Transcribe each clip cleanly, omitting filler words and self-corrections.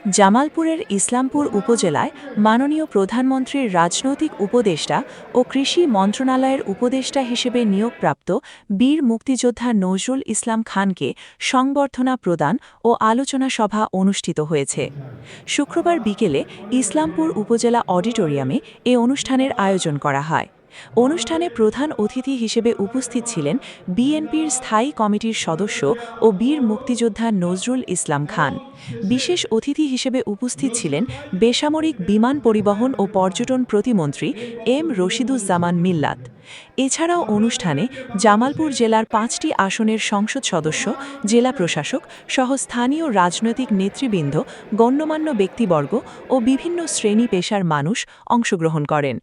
জামালপুরের ইসলামপুর উপজেলায় মাননীয় প্রধানমন্ত্রীর রাজনৈতিক উপদেষ্টা ও কৃষি মন্ত্রণালয়ের উপদেষ্টা হিসেবে নিয়োগপ্রাপ্ত বীর মুক্তিযোদ্ধা নজরুল ইসলাম খানকে সংবর্ধনা প্রদান ও আলোচনা সভা অনুষ্ঠিত হয়েছে। শুক্রবার বিকেলে ইসলামপুর উপজেলা অডিটোরিয়ামে এ অনুষ্ঠানের আয়োজন করা হয়। অনুষ্ঠানে প্রধান অতিথি হিসেবে উপস্থিত ছিলেন বিএনপির স্থায়ী কমিটির সদস্য ও বীর মুক্তিযোদ্ধা নজরুল ইসলাম খান। বিশেষ অতিথি হিসেবে উপস্থিত ছিলেন বেসামরিক বিমান পরিবহন ও পর্যটন প্রতিমন্ত্রী এম রশিদুজ্জামান মিল্লাত। এছাড়াও অনুষ্ঠানে জামালপুর জেলার ৫টি আসনের সংসদ সদস্য, জেলা প্রশাসক সহ স্থানীয় রাজনৈতিক নেতৃবৃন্দ, গণ্যমান্য ব্যক্তিবর্গ ও বিভিন্ন শ্রেণী পেশার মানুষ অংশগ্রহণ করেন।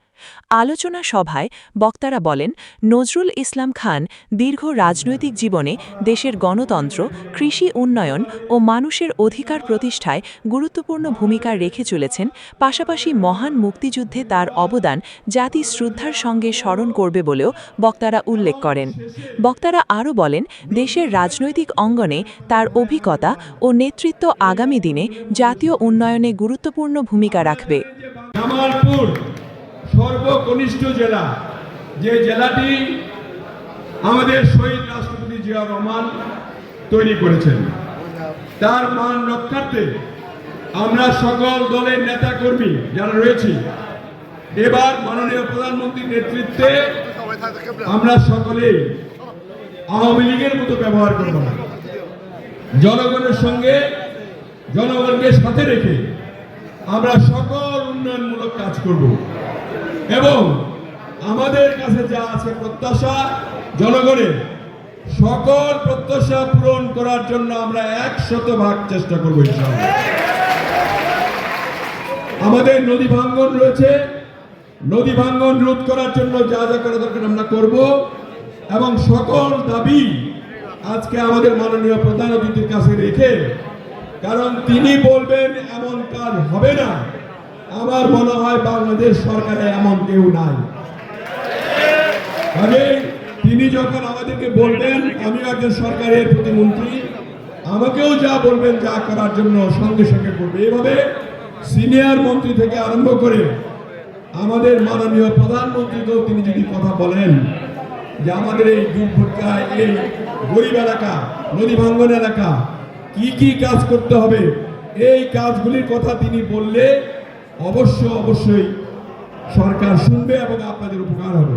আলোচনা সভায় বক্তারা বলেন, নজরুল ইসলাম খান দীর্ঘ রাজনৈতিক জীবনে দেশের গণতন্ত্র, কৃষি উন্নয়ন ও মানুষের অধিকার প্রতিষ্ঠায় গুরুত্বপূর্ণ ভূমিকা রেখে চলেছেন। পাশাপাশি মহান মুক্তিযুদ্ধে তার অবদান জাতি শ্রদ্ধার সঙ্গে স্মরণ করবে বলেও বক্তারা উল্লেখ করেন। বক্তারা আরও বলেন, দেশের রাজনৈতিক অঙ্গনে তার অভিজ্ঞতা ও নেতৃত্ব আগামী দিনে জাতীয় উন্নয়নে গুরুত্বপূর্ণ ভূমিকা রাখবে। সর্বকনিষ্ঠ জেলা, যে জেলাটি আমাদের শহীদ রাষ্ট্রপতি জিয়াউর রহমান তৈরি করেছেন, তার মান রক্ষার্থে আমরা সকল দলের নেতা কর্মী যারা রয়েছি, এবার মাননীয় প্রধানমন্ত্রীর নেতৃত্বে আমরা সকলেই আওয়ামী লীগের মতো ব্যবহার করব না। জনগণের সঙ্গে, জনগণকে সাথে রেখে আমরা সকল উন্নয়নমূলক কাজ করব এবং আমাদের কাছে যা আছে প্রত্যাশা, জনগণের সকল প্রত্যাশা পূরণ করার জন্য আমরা 100% চেষ্টা করব ইনশাআল্লাহ। আমাদের নদী ভাঙ্গন রয়েছে, নদী ভাঙ্গন রোধ করার জন্য যা যা করা দরকার আমরা করব এবং সকল দাবি আজকে আমাদের মাননীয় প্রধান অতিথির কাছে রেখে, কারণ তিনি বলবেন এমন কাজ হবে না, আমার মনে হয় বাংলাদেশ সরকারে এমন কেউ নাই। তিনি যখন আমাদেরকে বলবেন, আমি একজন সরকারের প্রতিমন্ত্রী, আমাকেও যা বলবেন যা করার জন্য সঙ্গে সঙ্গে করবে। এভাবে সিনিয়র মন্ত্রী থেকে আরম্ভ করে আমাদের মাননীয় প্রধানমন্ত্রীকেও তিনি যদি কথা বলেন যে আমাদের এই দুর্ভোগা, এই গরিব এলাকা, নদী ভাঙ্গন এলাকা কি কি কাজ করতে হবে, এই কাজগুলির কথা তিনি বললে অবশ্যই সরকার শুনবে এবং আপনাদের উপকার হবে।